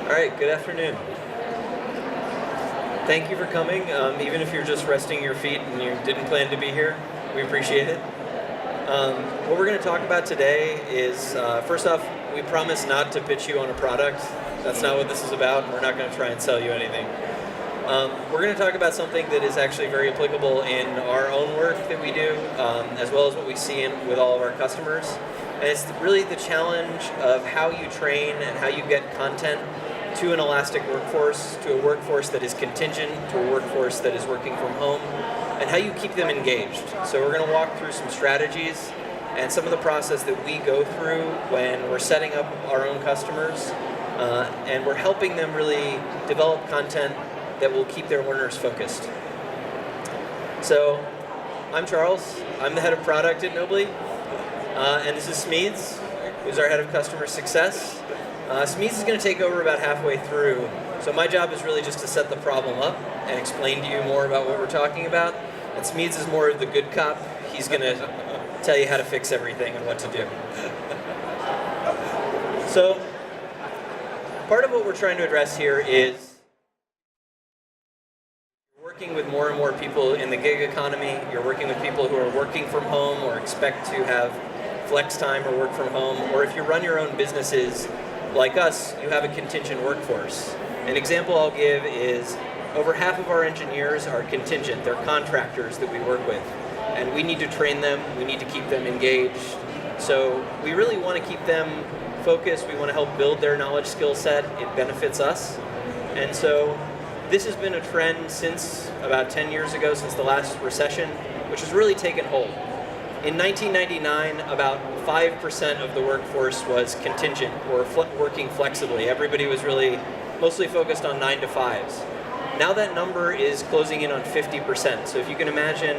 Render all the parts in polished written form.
All right, good afternoon. Thank you for coming, even if you're just resting your feet and you didn't plan to be here. We appreciate it. What we're going to talk about today is, first off, we promise not to pitch you on a product. That's not what this is about. We're not going to try and sell you anything. We're going to talk about something that is actually very applicable in our own work that we do, as well as what we see with all of our customers. And it's really the challenge of how you train and how you get content to an elastic workforce, to a workforce that is contingent, to a workforce that is working from home, and how you keep them engaged. So we're going to walk through some strategies and some of the process that we go through when we're setting up our own customers, and we're helping them really develop content that will keep their learners focused. So I'm Charles. I'm the head of product at Knowbly, and this is Smeeds, who's our head of customer success. Smeeds is going to take over about halfway through, so my job is really just to set the problem up and explain to you more about what we're talking about. And Smeeds is more of the good cop. He's going to tell you how to fix everything and what to do. So part of what we're trying to address here is working with more and more people in the gig economy. You're working with people who are working from home or expect to have flex time or work from home, or if you run your own businesses like us, you have a contingent workforce. An example I'll give is over half of our engineers are contingent. They're contractors that we work with, and we need to train them. We need to keep them engaged. So we really want to keep them focused. We want to help build their knowledge skill set. It benefits us. And so this has been a trend since about 10 years ago, since the last recession, which has really taken hold. In 1999, about 5% of the workforce was contingent or working flexibly. Everybody was really mostly focused on 9 to 5s. Now that number is closing in on 50%. So if you can imagine,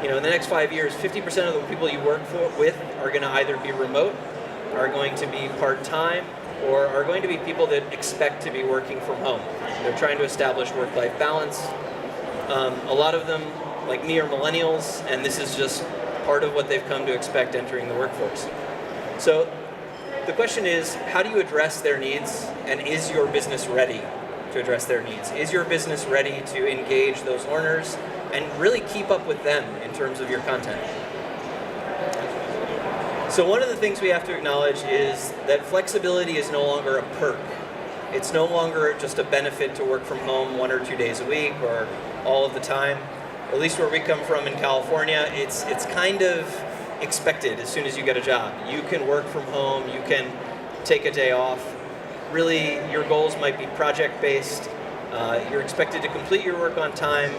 in the next 5 years, 50% of the people you work with are going to either be remote, are going to be part-time, or are going to be people that expect to be working from home. They're trying to establish work-life balance. A lot of them, like me, are millennials, and this is just part of what they've come to expect entering the workforce. So the question is, how do you address their needs, and is your business ready to address their needs? Is your business ready to engage those learners and really keep up with them in terms of your content? So one of the things we have to acknowledge is that flexibility is no longer a perk. It's no longer just a benefit to work from home 1 or 2 days a week or all of the time. At least where we come from in California, it's kind of expected as soon as you get a job. You can work from home, you can take a day off. Really, your goals might be project-based. You're expected to complete your work on time,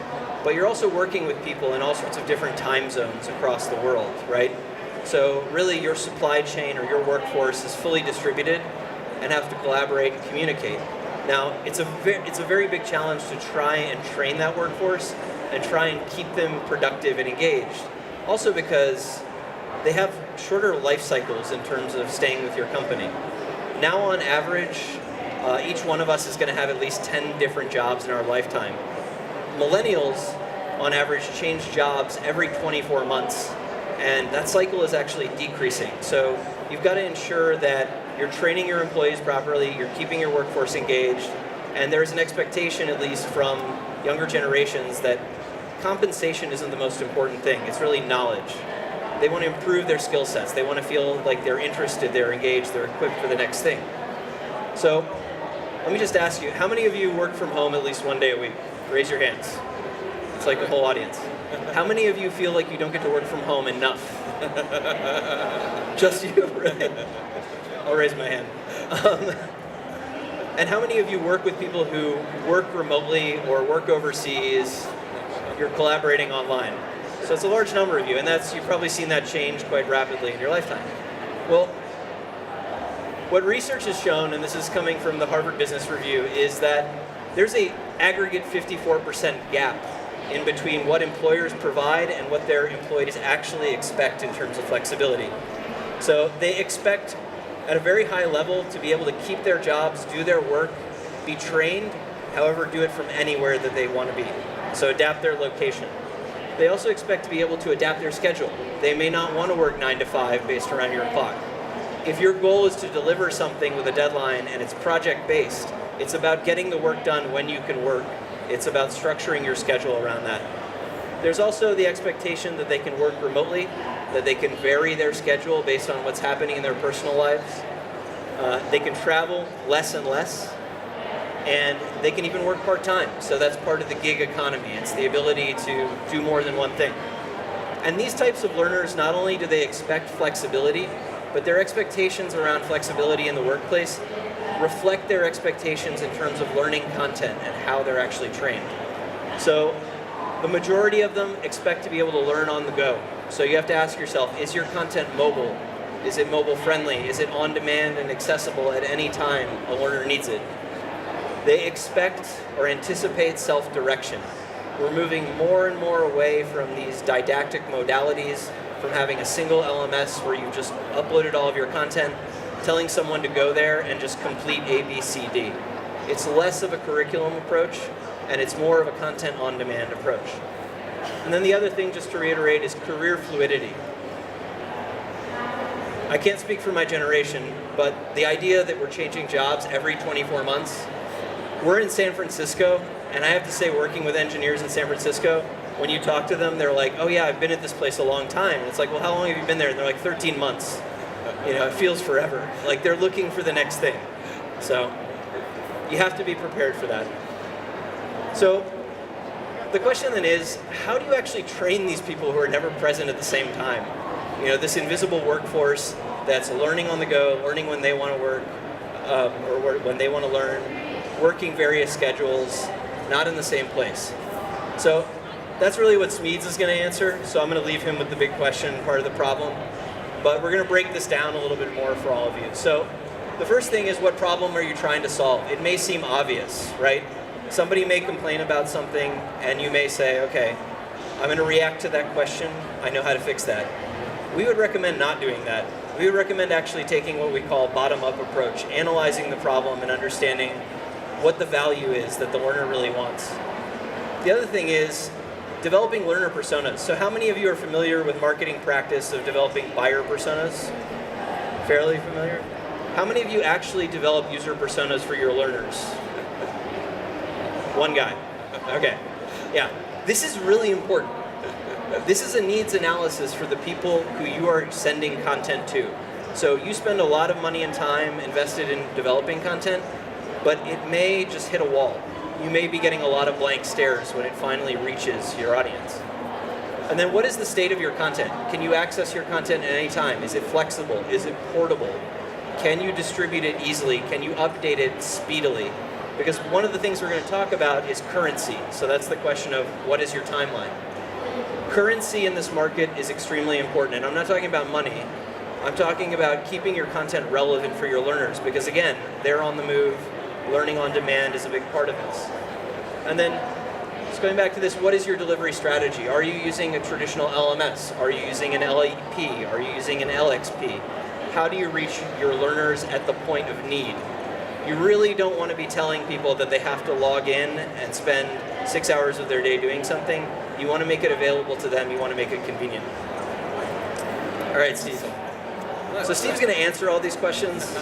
but you're also working with people in all sorts of different time zones across the world, right? So really, your supply chain or your workforce is fully distributed and have to collaborate and communicate. Now, it's a very big challenge to try and train that workforce and try and keep them productive and engaged. Also because they have shorter life cycles in terms of staying with your company. Now on average, each one of us is going to have at least 10 different jobs in our lifetime. Millennials, on average, change jobs every 24 months, and that cycle is actually decreasing. So you've got to ensure that you're training your employees properly, you're keeping your workforce engaged, and there's an expectation, at least from younger generations, that compensation isn't the most important thing. It's really knowledge. They want to improve their skill sets. They want to feel like they're interested, they're engaged, they're equipped for the next thing. So let me just ask you, how many of you work from home at least 1 day a week? Raise your hands. It's like the whole audience. How many of you feel like you don't get to work from home enough? Just you, right? I'll raise my hand. And how many of you work with people who work remotely or work overseas? You're collaborating online. So it's a large number of you, and you've probably seen that change quite rapidly in your lifetime. Well, what research has shown, and this is coming from the Harvard Business Review, is that there's an aggregate 54% gap in between what employers provide and what their employees actually expect in terms of flexibility. So they expect at a very high level to be able to keep their jobs, do their work, be trained, however, do it from anywhere that they want to be. So adapt their location. They also expect to be able to adapt their schedule. They may not want to work 9 to 5 based around your clock. if your goal is to deliver something with a deadline and it's project-based, it's about getting the work done when you can work. It's about structuring your schedule around that. There's also the expectation that they can work remotely, that they can vary their schedule based on what's happening in their personal lives. They can travel less and less, and they can even work part-time. So that's part of the gig economy. It's the ability to do more than one thing. And these types of learners, not only do they expect flexibility, but their expectations around flexibility in the workplace reflect their expectations in terms of learning content and how they're actually trained. So the majority of them expect to be able to learn on the go. So you have to ask yourself, is your content mobile? Is it mobile friendly? Is it on demand and accessible at any time a learner needs it? They expect or anticipate self-direction. We're moving more and more away from these didactic modalities, from having a single LMS where you've just uploaded all of your content, telling someone to go there and just complete A, B, C, D. It's less of a curriculum approach, and it's more of a content on-demand approach. And then the other thing, just to reiterate, is career fluidity. I can't speak for my generation, but the idea that we're changing jobs every 24 months, we're in San Francisco, and I have to say, working with engineers in San Francisco, when you talk to them, they're like, oh yeah, I've been at this place a long time. And it's like, well, how long have you been there? And they're like, 13 months. You know, it feels forever. Like they're looking for the next thing. So you have to be prepared for that. So the question then is, how do you actually train these people who are never present at the same time? You know, this invisible workforce that's learning on the go, learning when they want to work, or when they want to learn, working various schedules, not in the same place. So that's really what Smeeds is going to answer. So I'm going to leave him with the big question, part of the problem. But we're going to break this down a little bit more for all of you. So the first thing is, what problem are you trying to solve? It may seem obvious, right? Somebody may complain about something, and you may say, okay, I'm going to react to that question. I know how to fix that. We would recommend not doing that. We would recommend actually taking what we call bottom-up approach, analyzing the problem and understanding what the value is that the learner really wants. The other thing is developing learner personas. So how many of you are familiar with marketing practice of developing buyer personas? Fairly familiar? How many of you actually develop user personas for your learners? One guy. Okay. Yeah. This is really important. This is a needs analysis for the people who you are sending content to. So you spend a lot of money and time invested in developing content, but it may just hit a wall. You may be getting a lot of blank stares when it finally reaches your audience. And then what is the state of your content? Can you access your content at any time? Is it flexible? Is it portable? Can you distribute it easily? Can you update it speedily? Because one of the things we're going to talk about is currency. So that's the question of, what is your timeline? Currency in this market is extremely important. And I'm not talking about money. I'm talking about keeping your content relevant for your learners. Because again, they're on the move. Learning on demand is a big part of this. And then, just going back to this, what is your delivery strategy? Are you using a traditional LMS? Are you using an LEP? Are you using an LXP? How do you reach your learners at the point of need? You really don't want to be telling people that they have to log in and spend 6 hours of their day doing something. You want to make it available to them. You want to make it convenient. All right, Steve. So Steve's going to answer all these questions.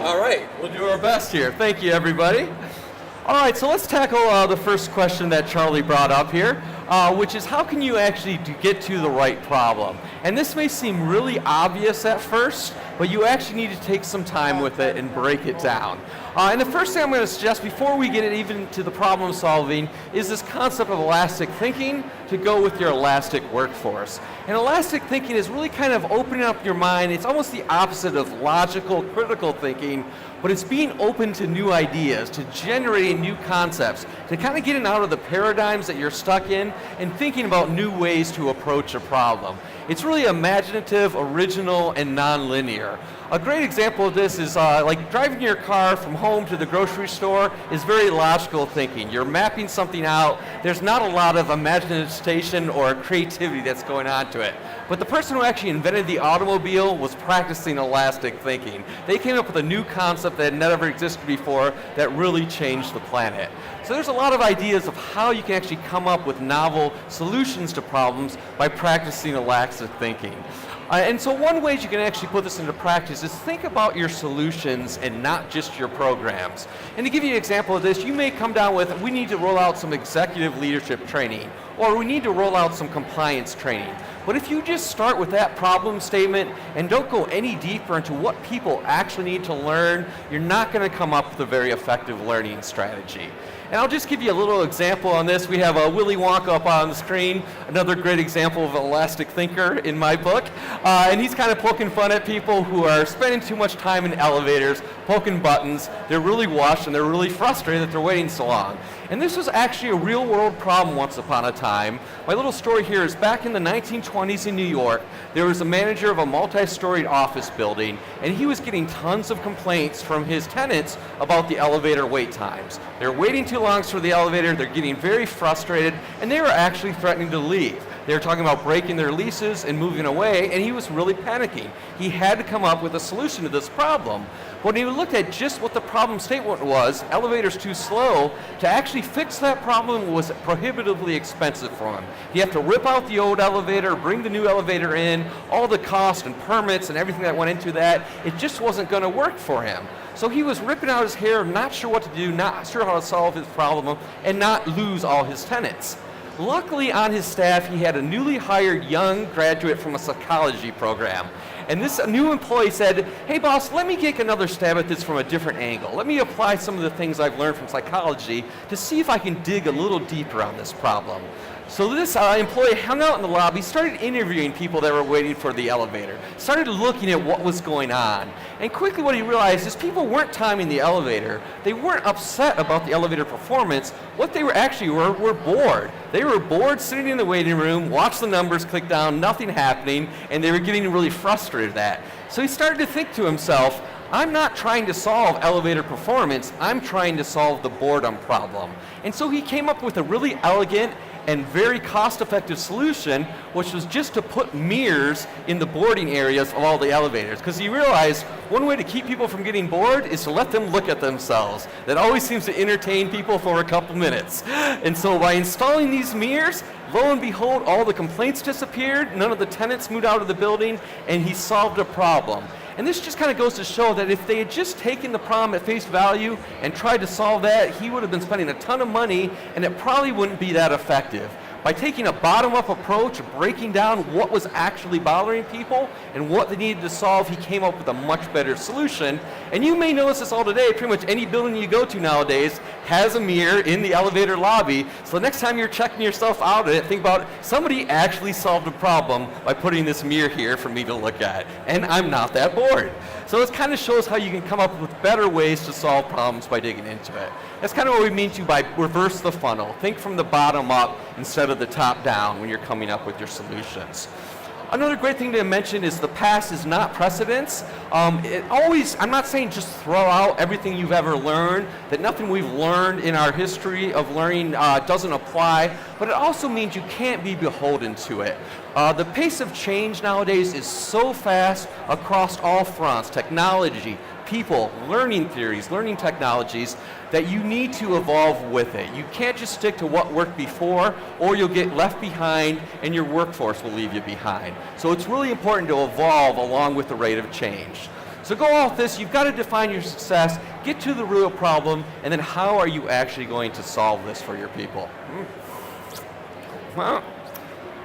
All right, we'll do our best here. Thank you, everybody. All right, so let's tackle the first question that Charlie brought up here, which is, how can you actually get to the right problem? And this may seem really obvious at first, but you actually need to take some time with it and break it down. And the first thing I'm going to suggest before we get even to the problem solving is this concept of elastic thinking to go with your elastic workforce. And elastic thinking is really kind of opening up your mind. It's almost the opposite of logical, critical thinking, but it's being open to new ideas, to generating new concepts, to kind of getting out of the paradigms that you're stuck in and thinking about new ways to approach a problem. It's really imaginative, original, and non-linear. A great example of this is like driving your car from home to the grocery store is very logical thinking. You're mapping something out. There's not a lot of imagination or creativity that's going on to it. But the person who actually invented the automobile was practicing elastic thinking. They came up with a new concept that had never existed before that really changed the planet. So there's a lot of ideas of how you can actually come up with novel solutions to problems by practicing elastic thinking. And so one way you can actually put this into practice is think about your solutions and not just your programs. And to give you an example of this, you may come down with, we need to roll out some executive leadership training, or we need to roll out some compliance training. But if you just start with that problem statement and don't go any deeper into what people actually need to learn, you're not going to come up with a very effective learning strategy. And I'll just give you a little example on this. We have Willy Wonka up on the screen, another great example of an elastic thinker in my book. And he's kind of poking fun at people who are spending too much time in elevators, poking buttons. They're really washed and they're really frustrated that they're waiting so long. And this was actually a real world problem once upon a time. My little story here is back in the 1920s in New York, there was a manager of a multi-storied office building, and he was getting tons of complaints from his tenants about the elevator wait times. They're waiting too long for the elevator, they're getting very frustrated, and they were actually threatening to leave. They were talking about breaking their leases and moving away, and he was really panicking. He had to come up with a solution to this problem. When he looked at just what the problem statement was, elevators too slow, to actually fix that problem was prohibitively expensive for him. You have to rip out the old elevator, bring the new elevator in, all the cost and permits and everything that went into that, it just wasn't going to work for him. So he was ripping out his hair, not sure what to do, not sure how to solve his problem, and not lose all his tenants. Luckily on his staff, he had a newly hired young graduate from a psychology program. And this new employee said, hey boss, let me take another stab at this from a different angle. Let me apply some of the things I've learned from psychology to see if I can dig a little deeper on this problem. So this employee hung out in the lobby, started interviewing people that were waiting for the elevator, started looking at what was going on. And quickly what he realized is people weren't timing the elevator. They weren't upset about the elevator performance. What they were actually were bored. They were bored sitting in the waiting room, watch the numbers click down, nothing happening, and they were getting really frustrated at that. So he started to think to himself, I'm not trying to solve elevator performance, I'm trying to solve the boredom problem. And so he came up with a really elegant and very cost-effective solution, which was just to put mirrors in the boarding areas of all the elevators. Because he realized one way to keep people from getting bored is to let them look at themselves. That always seems to entertain people for a couple minutes. And so by installing these mirrors, lo and behold, all the complaints disappeared, none of the tenants moved out of the building, and he solved a problem. And this just kind of goes to show that if they had just taken the problem at face value and tried to solve that, he would have been spending a ton of money and it probably wouldn't be that effective. By taking a bottom-up approach, breaking down what was actually bothering people and what they needed to solve, he came up with a much better solution. And you may notice this all today, pretty much any building you go to nowadays has a mirror in the elevator lobby. So the next time you're checking yourself out at it, think about somebody actually solved a problem by putting this mirror here for me to look at. And I'm not that bored. So it kind of shows how you can come up with better ways to solve problems by digging into it. That's kind of what we mean to by reverse the funnel. Think from the bottom up instead of the top down when you're coming up with your solutions. Another great thing to mention is the past is not precedence. I'm not saying just throw out everything you've ever learned, that nothing we've learned in our history of learning doesn't apply, but it also means you can't be beholden to it. The pace of change nowadays is so fast across all fronts, technology, people, learning theories, learning technologies, that you need to evolve with it. You can't just stick to what worked before, or you'll get left behind and your workforce will leave you behind. So it's really important to evolve along with the rate of change. So go off this, you've got to define your success, get to the real problem, and then how are you actually going to solve this for your people? Well,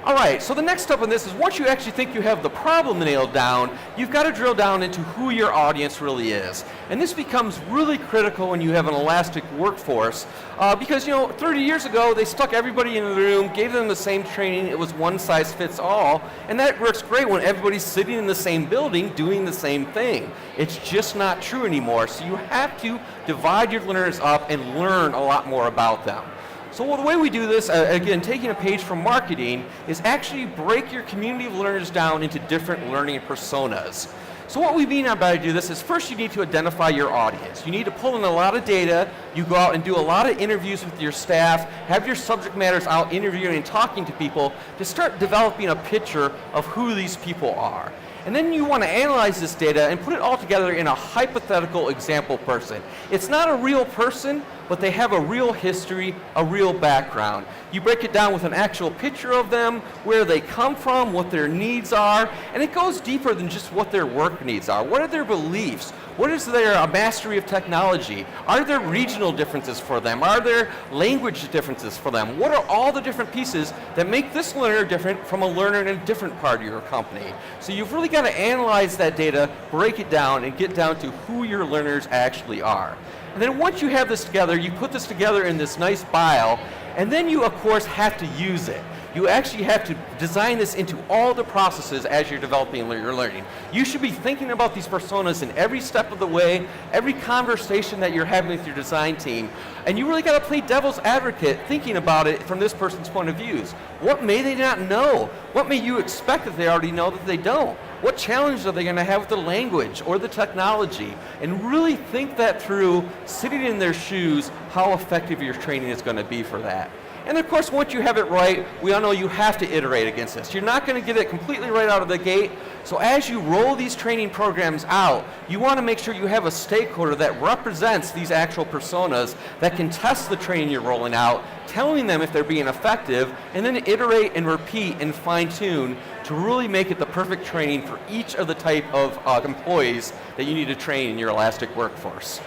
all right, so the next step in this is once you actually think you have the problem nailed down, you've got to drill down into who your audience really is. And this becomes really critical when you have an elastic workforce because, 30 years ago, they stuck everybody in the room, gave them the same training, it was one size fits all, and that works great when everybody's sitting in the same building doing the same thing. It's just not true anymore, so you have to divide your learners up and learn a lot more about them. So the way we do this, again, taking a page from marketing, is actually break your community of learners down into different learning personas. So what we mean by do this is first you need to identify your audience. You need to pull in a lot of data, you go out and do a lot of interviews with your staff, have your subject matters out interviewing and talking to people to start developing a picture of who these people are. And then you want to analyze this data and put it all together in a hypothetical example person. It's not a real person, but they have a real history, a real background. You break it down with an actual picture of them, where they come from, what their needs are, and it goes deeper than just what their work needs are. What are their beliefs? What is their mastery of technology? Are there regional differences for them? Are there language differences for them? What are all the different pieces that make this learner different from a learner in a different part of your company? So you've really got to analyze that data, break it down, and get down to who your learners actually are. And then once you have this together, you put this together in this nice bio, and then you, of course, have to use it. You actually have to design this into all the processes as you're developing your learning. You should be thinking about these personas in every step of the way, every conversation that you're having with your design team, and you really got to play devil's advocate thinking about it from this person's point of views. What may they not know? What may you expect that they already know that they don't? What challenges are they going to have with the language or the technology? And really think that through, sitting in their shoes, how effective your training is going to be for that. And of course, once you have it right, we all know you have to iterate against this. You're not going to get it completely right out of the gate. So as you roll these training programs out, you want to make sure you have a stakeholder that represents these actual personas that can test the training you're rolling out, telling them if they're being effective, and then iterate and repeat and fine-tune to really make it the perfect training for each of the type of employees that you need to train in your Elastic workforce.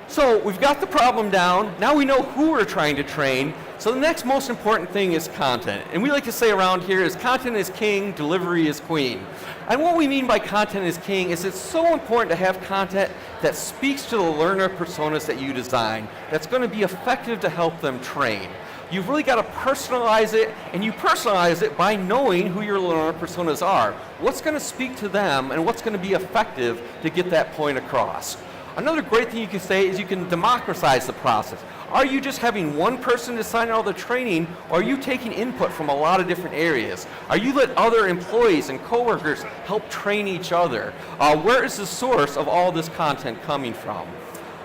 So we've got the problem down. Now we know who we're trying to train. So the next most important thing is content. And we like to say around here is content is king, delivery is queen. And what we mean by content is king is it's so important to have content that speaks to the learner personas that you design, that's going to be effective to help them train. You've really got to personalize it, and you personalize it by knowing who your learner personas are. What's going to speak to them and what's going to be effective to get that point across. Another great thing you can say is you can democratize the process. Are you just having one person design all the training, or are you taking input from a lot of different areas? Are you let other employees and coworkers help train each other? Where is the source of all this content coming from?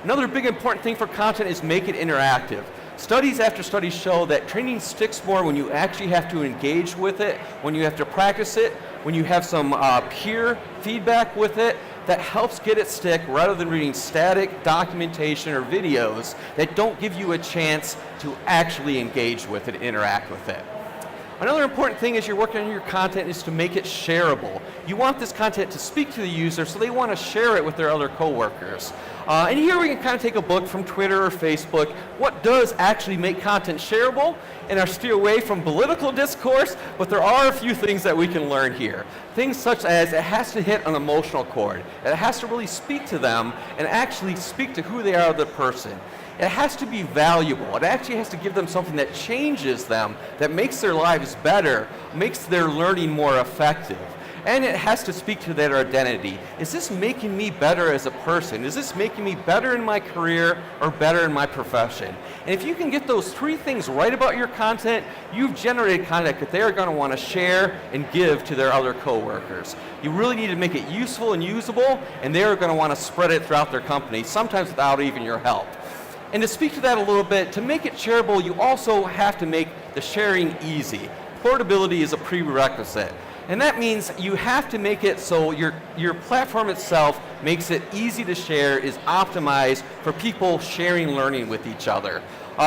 Another big important thing for content is make it interactive. Studies after studies show that training sticks more when you actually have to engage with it, when you have to practice it, when you have some peer feedback with it. That helps get it stick rather than reading static documentation or videos that don't give you a chance to actually engage with it, interact with it. Another important thing as you're working on your content is to make it shareable. You want this content to speak to the user so they want to share it with their other coworkers. And here we can kind of take a look from Twitter or Facebook. What does actually make content shareable? And steer away from political discourse, but there are a few things that we can learn here. Things such as it has to hit an emotional chord. It has to really speak to them and actually speak to who they are as a person. It has to be valuable. It actually has to give them something that changes them, that makes their lives better, makes their learning more effective. And it has to speak to their identity. Is this making me better as a person? Is this making me better in my career or better in my profession? And if you can get those three things right about your content, you've generated content that they're going to want to share and give to their other coworkers. You really need to make it useful and usable, and they're going to want to spread it throughout their company, sometimes without even your help. And to speak to that a little bit, to make it shareable, you also have to make the sharing easy. Portability is a prerequisite. And that means you have to make it so your platform itself makes it easy to share, is optimized for people sharing learning with each other.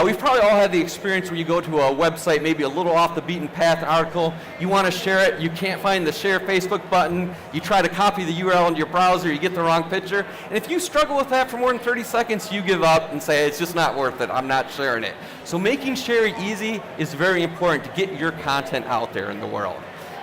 We've probably all had the experience where you go to a website, maybe a little off the beaten path article, you want to share it, you can't find the share Facebook button, you try to copy the URL into your browser, you get the wrong picture, and if you struggle with that for more than 30 seconds, you give up and say, it's just not worth it, I'm not sharing it. So making sharing easy is very important to get your content out there in the world.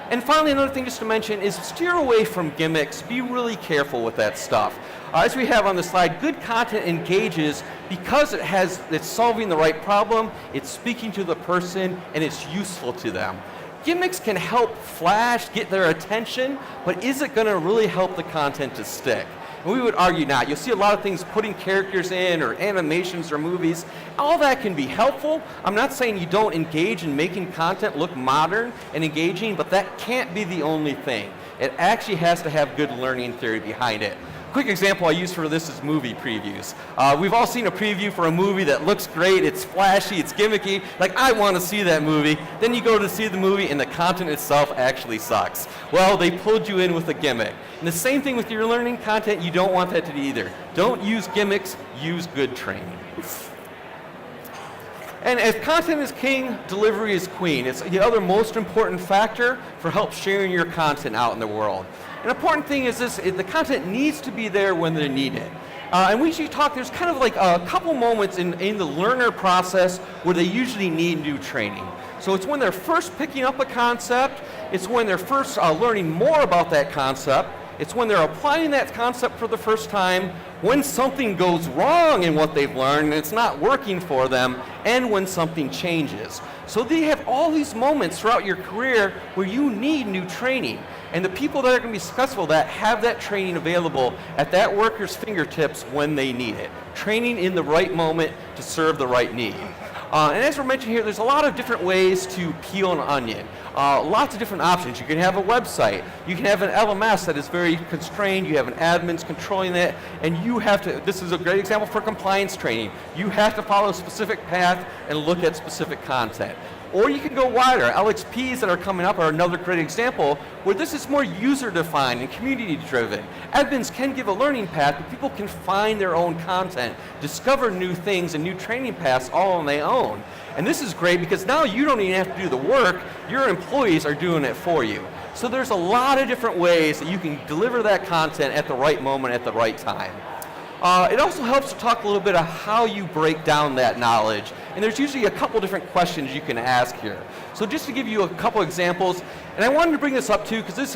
And finally, another thing just to mention is steer away from gimmicks. Be really careful with that stuff. As we have on the slide, good content engages because it's solving the right problem, it's speaking to the person, and it's useful to them. Gimmicks can help flash, get their attention, but is it going to really help the content to stick? And we would argue not. You'll see a lot of things putting characters in or animations or movies. All that can be helpful. I'm not saying you don't engage in making content look modern and engaging, but that can't be the only thing. It actually has to have good learning theory behind it. Quick example I use for this is movie previews. We've all seen a preview for a movie that looks great, it's flashy, it's gimmicky, like I want to see that movie. Then you go to see the movie and the content itself actually sucks. Well, they pulled you in with a gimmick. And the same thing with your learning content, you don't want that to be either. Don't use gimmicks, use good training. And if content is king, delivery is queen. It's the other most important factor for help sharing your content out in the world. An important thing is this, the content needs to be there when they need it. And we usually talk, there's kind of like a couple moments in the learner process where they usually need new training. So it's when they're first picking up a concept, it's when they're first learning more about that concept, it's when they're applying that concept for the first time, when something goes wrong in what they've learned and it's not working for them, and when something changes. So they have all these moments throughout your career where you need new training. And the people that are going to be successful that have that training available at that worker's fingertips when they need it. Training in the right moment to serve the right need. And as we're mentioning here, there's a lot of different ways to peel an onion. Lots of different options. You can have a website. You can have an LMS that is very constrained. You have an admin's controlling it. And you have to, this is a great example for compliance training. You have to follow a specific path and look at specific content. Or you can go wider. LXPs that are coming up are another great example where this is more user-defined and community-driven. Admins can give a learning path, but people can find their own content, discover new things and new training paths all on their own. And this is great because now you don't even have to do the work, your employees are doing it for you. So there's a lot of different ways that you can deliver that content at the right moment, at the right time. It also helps to talk a little bit of how you break down that knowledge. And there's usually a couple different questions you can ask here. So just to give you a couple examples, and I wanted to bring this up too because this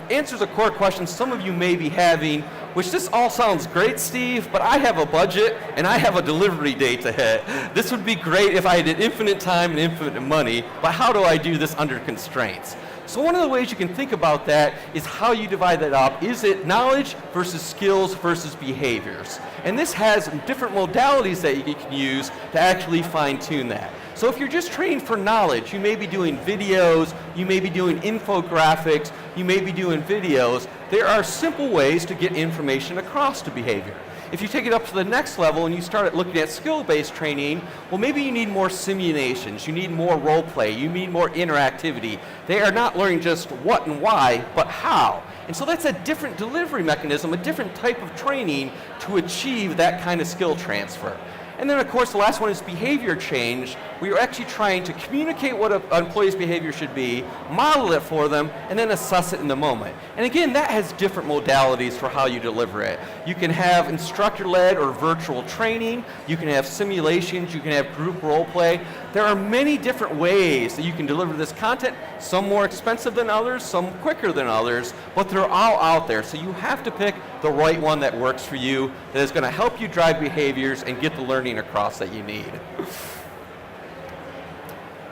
answers a core question some of you may be having, which this all sounds great, Steve, but I have a budget and I have a delivery date to hit. This would be great if I had infinite time and infinite money, but how do I do this under constraints? So one of the ways you can think about that is how you divide that up. Is it knowledge versus skills versus behaviors? And this has different modalities that you can use to actually fine-tune that. So if you're just training for knowledge, you may be doing videos, you may be doing infographics, you may be doing videos. There are simple ways to get information across to behavior. If you take it up to the next level and you start looking at skill-based training, well, maybe you need more simulations, you need more role play, you need more interactivity. They are not learning just what and why, but how. And so that's a different delivery mechanism, a different type of training to achieve that kind of skill transfer. And then, of course, the last one is behavior change. We are actually trying to communicate what an employee's behavior should be, model it for them, and then assess it in the moment. And again, that has different modalities for how you deliver it. You can have instructor-led or virtual training. You can have simulations. You can have group role play. There are many different ways that you can deliver this content, some more expensive than others, some quicker than others, but they're all out there. So you have to pick the right one that works for you, that is going to help you drive behaviors and get the learning across that you need.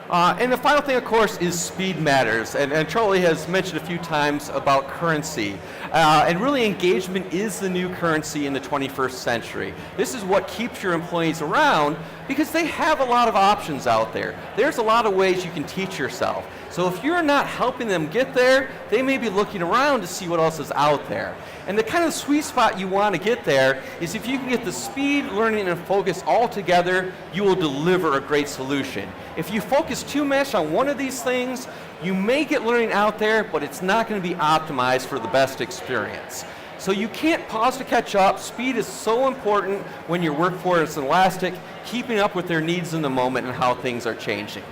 And the final thing, of course, is speed matters. And Charlie has mentioned a few times about currency. And really, engagement is the new currency in the 21st century. This is what keeps your employees around because they have a lot of options out there. There's a lot of ways you can teach yourself. So if you're not helping them get there, they may be looking around to see what else is out there. And the kind of sweet spot you want to get there is if you can get the speed, learning, and focus all together, you will deliver a great solution. If you focus too much on one of these things, you may get learning out there, but it's not going to be optimized for the best experience. So you can't pause to catch up. Speed is so important when your workforce is elastic, keeping up with their needs in the moment and how things are changing.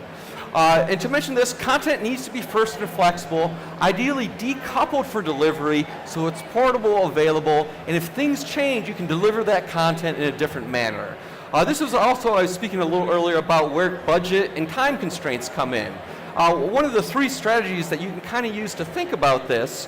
And to mention this, content needs to be first and flexible, ideally decoupled for delivery so it's portable, available, and if things change, you can deliver that content in a different manner. This was also, I was speaking a little earlier about where budget and time constraints come in. One of the three strategies that you can kind of use to think about this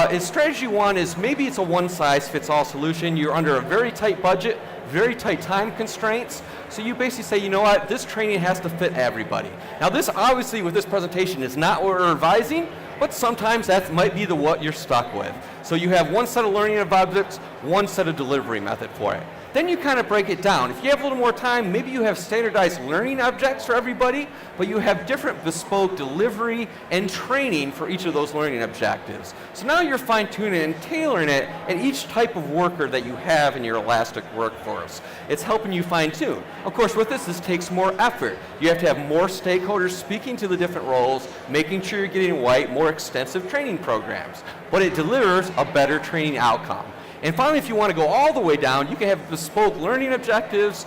is strategy one is maybe it's a one-size-fits-all solution. You're under a very tight budget, very tight time constraints. So you basically say, you know what, this training has to fit everybody. Now this obviously with this presentation is not what we're advising, but sometimes that might be what you're stuck with. So you have one set of learning objectives, one set of delivery method for it. Then you kind of break it down. If you have a little more time, maybe you have standardized learning objects for everybody, but you have different bespoke delivery and training for each of those learning objectives. So now you're fine-tuning and tailoring it at each type of worker that you have in your Elastic workforce. It's helping you fine-tune. Of course, with this takes more effort. You have to have more stakeholders speaking to the different roles, making sure you're getting right, more extensive training programs. But it delivers a better training outcome. And finally, if you want to go all the way down, you can have bespoke learning objectives,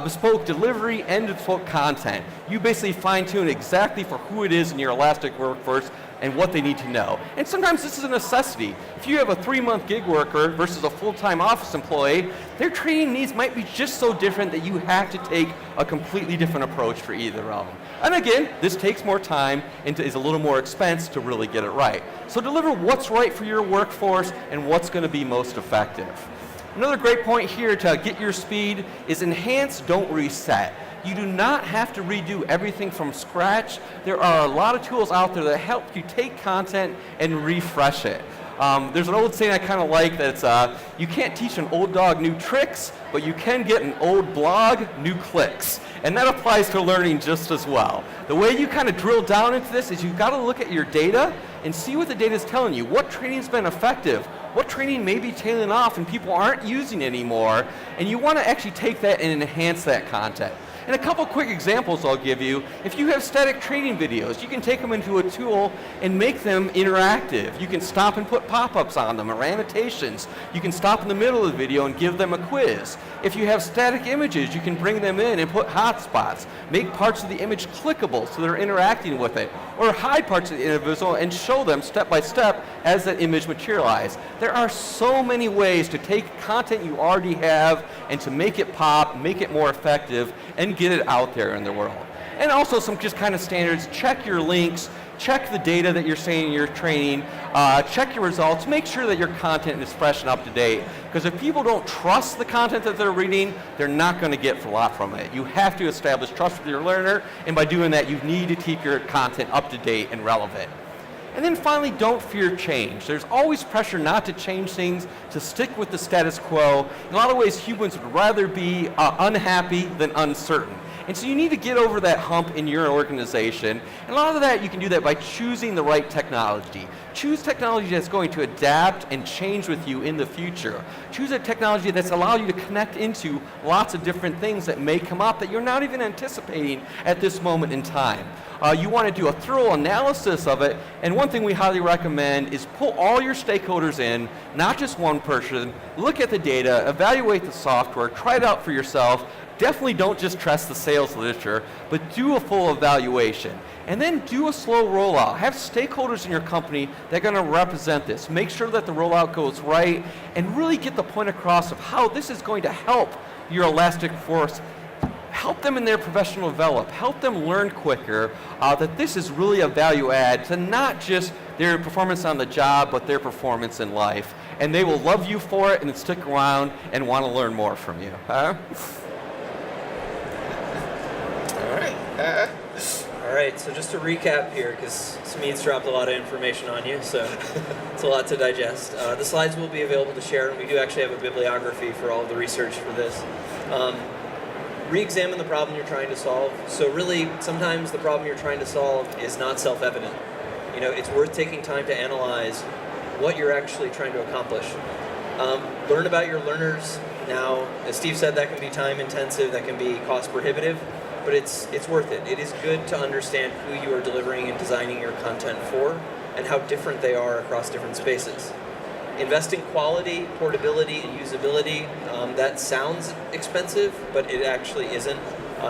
bespoke delivery, and bespoke content. You basically fine-tune exactly for who it is in your Elastic workforce and what they need to know. And sometimes this is a necessity. If you have a 3-month gig worker versus a full-time office employee, their training needs might be just so different that you have to take a completely different approach for either of them. And again, this takes more time and is a little more expense to really get it right. So deliver what's right for your workforce and what's going to be most effective. Another great point here to get your speed is enhance, don't reset. You do not have to redo everything from scratch. There are a lot of tools out there that help you take content and refresh it. There's an old saying I kind of like that's, you can't teach an old dog new tricks, but you can get an old blog new clicks. And that applies to learning just as well. The way you kind of drill down into this is you've got to look at your data and see what the data is telling you. What training's been effective? What training may be tailing off and people aren't using anymore? And you want to actually take that and enhance that content. And a couple quick examples I'll give you. If you have static training videos, you can take them into a tool and make them interactive. You can stop and put pop-ups on them or annotations. You can stop in the middle of the video and give them a quiz. If you have static images, you can bring them in and put hotspots. Make parts of the image clickable so they're interacting with it. Or hide parts of the individual and show them step by step as that image materializes. There are so many ways to take content you already have and to make it pop, make it more effective, and get it out there in the world. And also some just kind of standards, check your links, check the data that you're saying you're training, check your results, make sure that your content is fresh and up to date, because if people don't trust the content that they're reading, they're not going to get a lot from it. You have to establish trust with your learner, and by doing that, you need to keep your content up to date and relevant. And then finally, don't fear change. There's always pressure not to change things, to stick with the status quo. In a lot of ways, humans would rather be unhappy than uncertain. And so you need to get over that hump in your organization. And a lot of that, you can do that by choosing the right technology. Choose technology that's going to adapt and change with you in the future. Choose a technology that's allowing you to connect into lots of different things that may come up that you're not even anticipating at this moment in time. You want to do a thorough analysis of it, and one thing we highly recommend is pull all your stakeholders in, not just one person, look at the data, evaluate the software, try it out for yourself. Definitely don't just trust the sales literature, but do a full evaluation. And then do a slow rollout. Have stakeholders in your company that are going to represent this. Make sure that the rollout goes right, and really get the point across of how this is going to help your Elastic force. Help them in their professional develop, help them learn quicker, that this is really a value add to not just their performance on the job, but their performance in life. And they will love you for it and stick around and want to learn more from you. All right, so just to recap here, because Sameed's dropped a lot of information on you, so it's a lot to digest. The slides will be available to share, and we do actually have a bibliography for all of the research for this. Re-examine the problem you're trying to solve. So really, sometimes the problem you're trying to solve is not self-evident. You know, it's worth taking time to analyze what you're actually trying to accomplish. Learn about your learners. Now, as Steve said, that can be time-intensive, that can be cost-prohibitive, but it's worth it. It is good to understand who you are delivering and designing your content for, and how different they are across different spaces. Invest in quality, portability, and usability. That sounds expensive, but it actually isn't.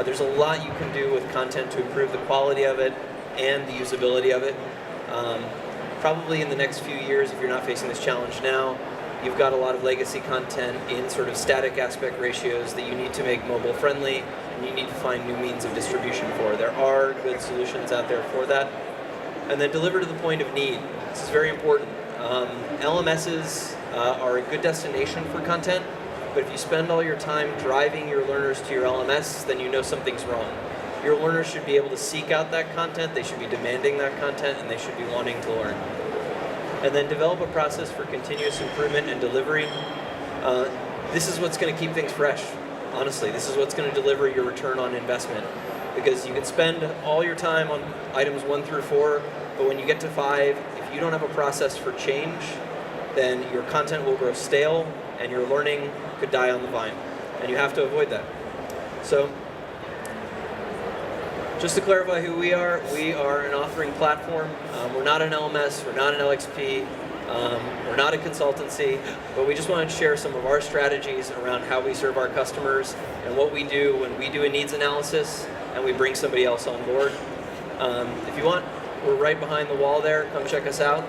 There's a lot you can do with content to improve the quality of it and the usability of it. Probably in the next few years, if you're not facing this challenge now, you've got a lot of legacy content in sort of static aspect ratios that you need to make mobile friendly, and you need to find new means of distribution for. There are good solutions out there for that. And then deliver to the point of need. This is very important. LMSs are a good destination for content, but if you spend all your time driving your learners to your LMS, then you know something's wrong. Your learners should be able to seek out that content, they should be demanding that content, and they should be wanting to learn. And then develop a process for continuous improvement and delivery. this is what's going to keep things fresh. Honestly, this is what's going to deliver your return on investment. Because you can spend all your time on items 1 through 4, but when you get to 5, if you don't have a process for change, then your content will grow stale and your learning could die on the vine. And you have to avoid that. So, just to clarify who we are an authoring platform. We're not an LMS, we're not an LXP, we're not a consultancy, but we just wanted to share some of our strategies around how we serve our customers and what we do when we do a needs analysis and we bring somebody else on board. If you want, we're right behind the wall there. Come check us out.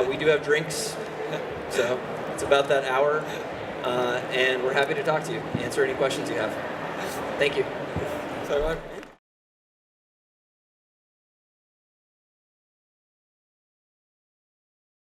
We do have drinks, so it's about that hour, and we're happy to talk to you, answer any questions you have. Thank you. Sorry,